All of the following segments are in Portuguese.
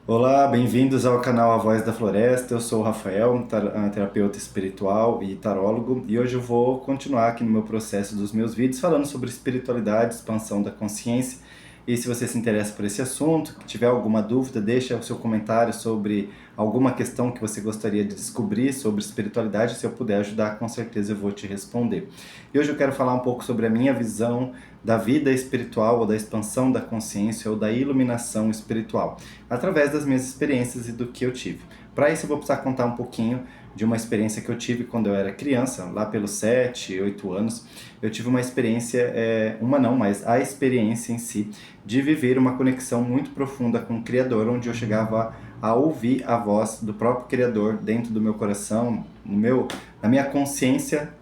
Olá, bem-vindos ao canal A Voz da Floresta. Eu sou o Rafael, terapeuta espiritual e tarólogo, e hoje eu vou continuar aqui no meu processo dos meus vídeos falando sobre espiritualidade, expansão da consciência. E se você se interessa por esse assunto, tiver alguma dúvida, deixa o seu comentário sobre alguma questão que você gostaria de descobrir sobre espiritualidade. Se eu puder ajudar, com certeza eu vou te responder. E hoje eu quero falar um pouco sobre a minha visão da vida espiritual, ou da expansão da consciência, ou da iluminação espiritual, através das minhas experiências e do que eu tive. Para isso eu vou precisar contar um pouquinho de uma experiência que eu tive quando eu era criança, lá pelos 7, 8 anos. Eu tive uma experiência, uma não, mas a experiência em si, de viver uma conexão muito profunda com o Criador, onde eu chegava a ouvir a voz do próprio Criador dentro do meu coração, na minha consciência,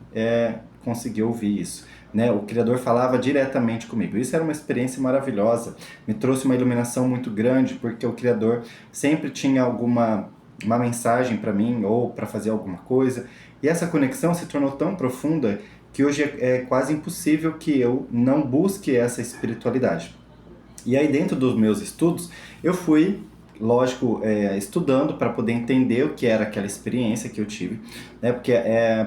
consegui ouvir isso. Né, o Criador falava diretamente comigo. Isso era uma experiência maravilhosa, me trouxe uma iluminação muito grande, porque o Criador sempre tinha uma mensagem para mim ou para fazer alguma coisa, e essa conexão se tornou tão profunda que hoje é quase impossível que eu não busque essa espiritualidade. E aí, dentro dos meus estudos, eu fui, lógico, estudando para poder entender o que era aquela experiência que eu tive, né? Porque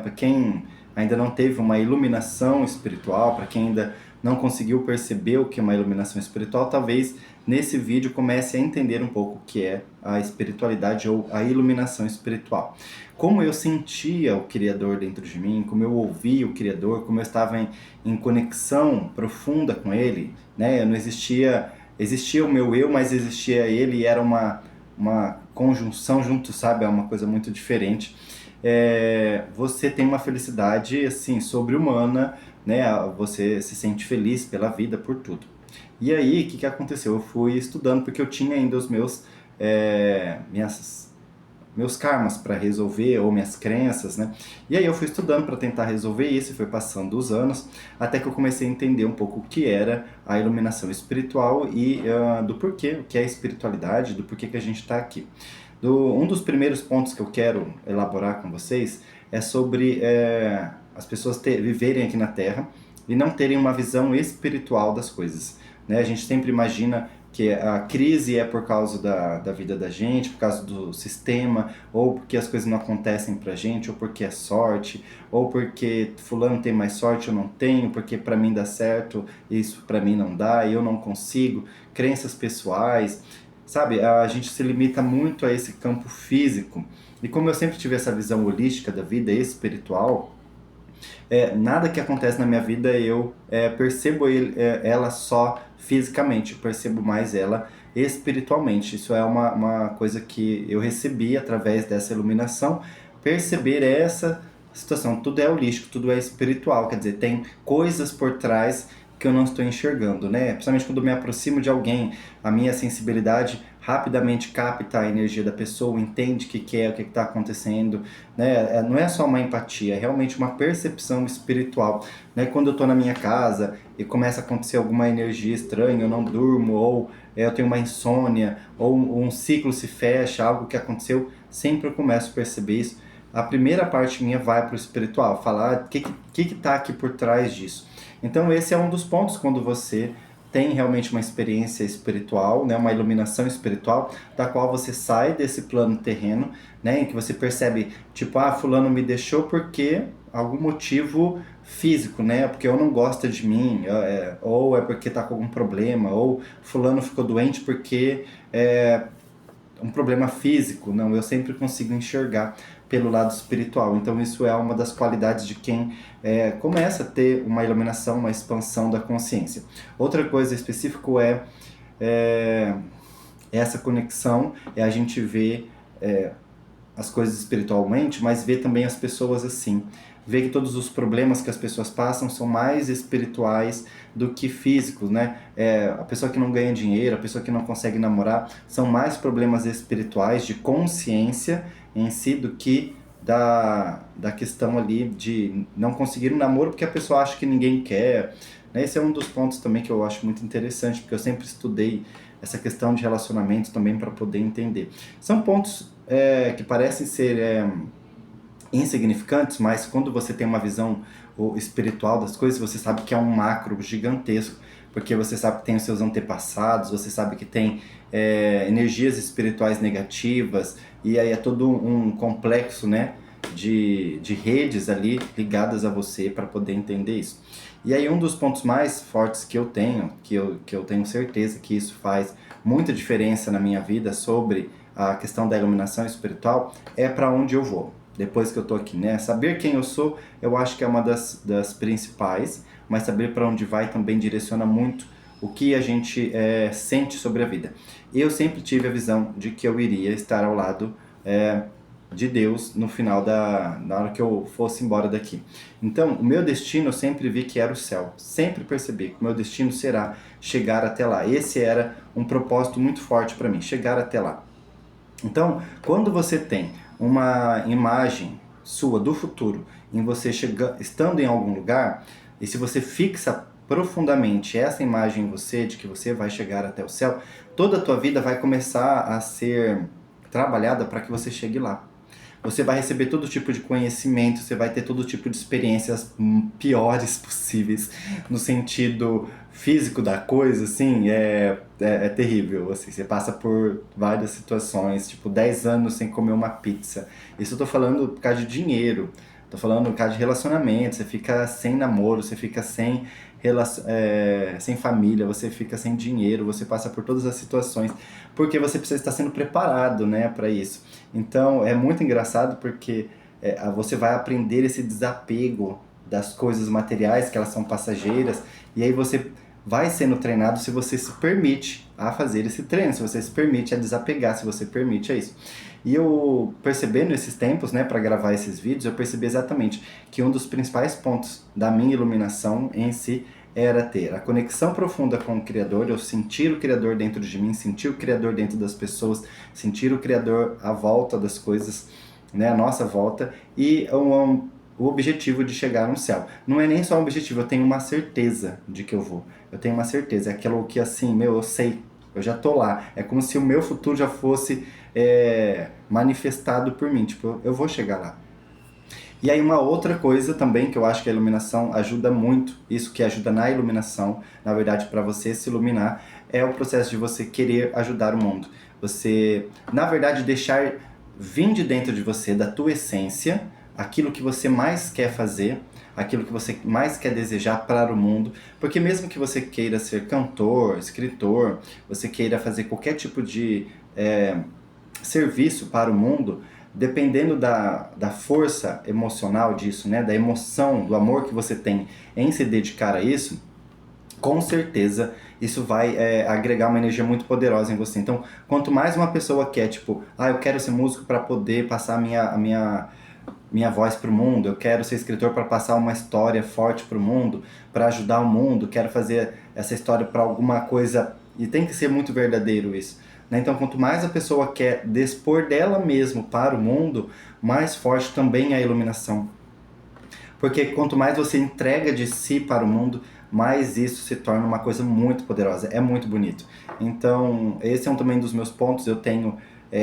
para quem ainda não teve uma iluminação espiritual, para quem ainda não conseguiu perceber o que é uma iluminação espiritual, talvez nesse vídeo comece a entender um pouco o que é a espiritualidade ou a iluminação espiritual. Como eu sentia o Criador dentro de mim, como eu ouvia o Criador, como eu estava em conexão profunda com Ele, né? Não existia o meu eu, mas existia Ele, e era uma conjunção junto, sabe? É uma coisa muito diferente. Você tem uma felicidade assim sobre-humana, né? Você se sente feliz pela vida, por tudo. E aí, o que aconteceu? Eu fui estudando porque eu tinha ainda os meus karmas para resolver, ou minhas crenças, né? E aí eu fui estudando para tentar resolver isso, e foi passando os anos, até que eu comecei a entender um pouco o que era a iluminação espiritual e do porquê, o que é espiritualidade, do porquê que a gente está aqui. Um dos primeiros pontos que eu quero elaborar com vocês é sobre as pessoas viverem aqui na Terra e não terem uma visão espiritual das coisas, né? A gente sempre imagina que a crise é por causa da vida da gente, por causa do sistema, ou porque as coisas não acontecem pra gente, ou porque é sorte, ou porque fulano tem mais sorte, eu não tenho, porque pra mim dá certo, isso pra mim não dá, eu não consigo, crenças pessoais, sabe? A gente se limita muito a esse campo físico. E como eu sempre tive essa visão holística da vida espiritual, nada que acontece na minha vida eu percebo ela só fisicamente, eu percebo mais ela espiritualmente. Isso é uma coisa que eu recebi através dessa iluminação, perceber essa situação. Tudo é holístico, tudo é espiritual, quer dizer, tem coisas por trás que eu não estou enxergando, né? Principalmente quando eu me aproximo de alguém, a minha sensibilidade rapidamente capta a energia da pessoa, entende o que é, o que está acontecendo, né? Não é só uma empatia, é realmente uma percepção espiritual, né? Quando eu estou na minha casa e começa a acontecer alguma energia estranha, eu não durmo, ou eu tenho uma insônia, ou um ciclo se fecha, algo que aconteceu, sempre eu começo a perceber isso. A primeira parte minha vai para o espiritual, falar o que está aqui por trás disso. Então esse é um dos pontos quando você tem realmente uma experiência espiritual, né, uma iluminação espiritual, da qual você sai desse plano terreno, né, em que você percebe, tipo, fulano me deixou porque algum motivo físico, né, porque ou não gosta de mim, ou é porque tá com algum problema, ou fulano ficou doente porque um problema físico. Não, eu sempre consigo enxergar pelo lado espiritual. Então isso é uma das qualidades de quem começa a ter uma iluminação, uma expansão da consciência. Outra coisa específica é essa conexão, é a gente ver as coisas espiritualmente, mas ver também as pessoas assim. Ver que todos os problemas que as pessoas passam são mais espirituais do que físicos, né? A pessoa que não ganha dinheiro, a pessoa que não consegue namorar, são mais problemas espirituais, de consciência em si, do que da questão ali de não conseguir um namoro porque a pessoa acha que ninguém quer, né? Esse é um dos pontos também que eu acho muito interessante, porque eu sempre estudei essa questão de relacionamento também para poder entender. São pontos que parecem ser insignificantes, mas quando você tem uma visão espiritual das coisas, você sabe que é um macro gigantesco porque você sabe que tem os seus antepassados, você sabe que tem energias espirituais negativas, e aí é todo um complexo, né, de redes ali ligadas a você para poder entender isso. E aí um dos pontos mais fortes que eu tenho, que eu tenho certeza que isso faz muita diferença na minha vida sobre a questão da iluminação espiritual, é para onde eu vou. Depois que eu tô aqui, né? Saber quem eu sou, eu acho que é uma das principais, mas saber para onde vai também direciona muito o que a gente sente sobre a vida. Eu sempre tive a visão de que eu iria estar ao lado de Deus no final na hora que eu fosse embora daqui. Então, o meu destino eu sempre vi que era o céu. Sempre percebi que o meu destino será chegar até lá. Esse era um propósito muito forte para mim, chegar até lá. Então, quando você tem uma imagem sua do futuro, em você estando em algum lugar, e se você fixa profundamente essa imagem em você, de que você vai chegar até o céu, toda a tua vida vai começar a ser trabalhada para que você chegue lá. Você vai receber todo tipo de conhecimento, você vai ter todo tipo de experiências piores possíveis, no sentido físico da coisa, assim, é terrível, assim, você passa por várias situações, tipo 10 anos sem comer uma pizza. Isso eu tô falando por causa de dinheiro, tô falando por causa de relacionamento, você fica sem namoro, você fica sem família, você fica sem dinheiro, você passa por todas as situações, porque você precisa estar sendo preparado, né, para isso. Então é muito engraçado porque você vai aprender esse desapego das coisas materiais, que elas são passageiras, e aí você vai sendo treinado se você se permite a fazer esse treino, se você se permite a desapegar, se você permite a isso. E eu percebendo esses tempos, né, para gravar esses vídeos, eu percebi exatamente que um dos principais pontos da minha iluminação em si era ter a conexão profunda com o Criador, eu sentir o Criador dentro de mim, sentir o Criador dentro das pessoas, sentir o Criador à volta das coisas, né, à nossa volta, e o objetivo de chegar no céu. Não é nem só um objetivo, eu tenho uma certeza de que eu vou. Eu tenho uma certeza, é aquilo que assim, meu, eu sei, eu já tô lá. É como se o meu futuro já fosse manifestado por mim, tipo, eu vou chegar lá. E aí uma outra coisa também que eu acho que a iluminação ajuda muito, isso que ajuda na iluminação, na verdade para você se iluminar, é o processo de você querer ajudar o mundo. Você, na verdade, deixar vir de dentro de você, da tua essência, aquilo que você mais quer fazer, aquilo que você mais quer desejar para o mundo, porque mesmo que você queira ser cantor, escritor, você queira fazer qualquer tipo de serviço para o mundo, dependendo da força emocional disso, né, da emoção, do amor que você tem em se dedicar a isso, com certeza isso vai agregar uma energia muito poderosa em você. Então, quanto mais uma pessoa quer, tipo, eu quero ser músico para poder passar a minha voz para o mundo, eu quero ser escritor para passar uma história forte para o mundo, para ajudar o mundo, quero fazer essa história para alguma coisa, e tem que ser muito verdadeiro isso. Né? Então, quanto mais a pessoa quer dispor dela mesma para o mundo, mais forte também é a iluminação. Porque quanto mais você entrega de si para o mundo, mais isso se torna uma coisa muito poderosa. É muito bonito. Então, esse é também dos meus pontos. Eu tenho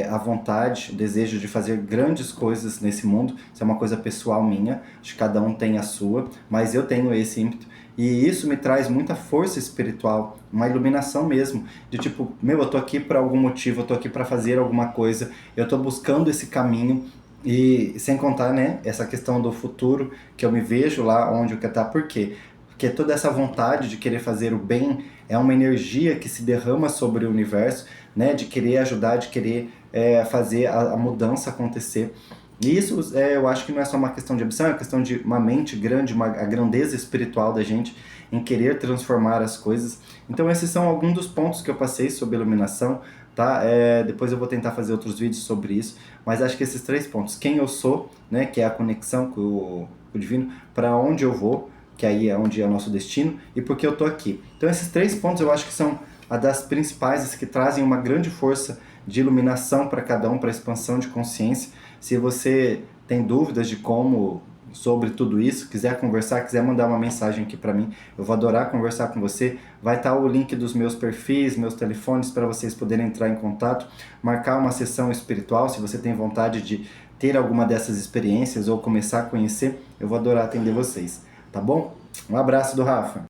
a vontade, o desejo de fazer grandes coisas nesse mundo. Isso é uma coisa pessoal minha. Acho que cada um tem a sua. Mas eu tenho esse ímpeto. E isso me traz muita força espiritual, uma iluminação mesmo, de tipo, meu, eu tô aqui por algum motivo, eu tô aqui para fazer alguma coisa, eu tô buscando esse caminho, e sem contar, né, essa questão do futuro, que eu me vejo lá onde eu quero estar. Por quê? Porque toda essa vontade de querer fazer o bem é uma energia que se derrama sobre o universo, né, de querer ajudar, de querer fazer a mudança acontecer. E isso eu acho que não é só uma questão de ambição, é uma questão de uma mente grande, a grandeza espiritual da gente em querer transformar as coisas. Então esses são alguns dos pontos que eu passei sobre iluminação, tá? Depois eu vou tentar fazer outros vídeos sobre isso, mas acho que esses 3 pontos, quem eu sou, né, que é a conexão com o divino, para onde eu vou, que aí é onde é o nosso destino, e por que eu tô aqui. Então esses 3 pontos eu acho que são a das principais, que trazem uma grande força de iluminação para cada um, para expansão de consciência. Se você tem dúvidas de como, sobre tudo isso, quiser conversar, quiser mandar uma mensagem aqui para mim, eu vou adorar conversar com você. Vai estar o link dos meus perfis, meus telefones, para vocês poderem entrar em contato, marcar uma sessão espiritual, se você tem vontade de ter alguma dessas experiências ou começar a conhecer, eu vou adorar atender vocês, tá bom? Um abraço do Rafa.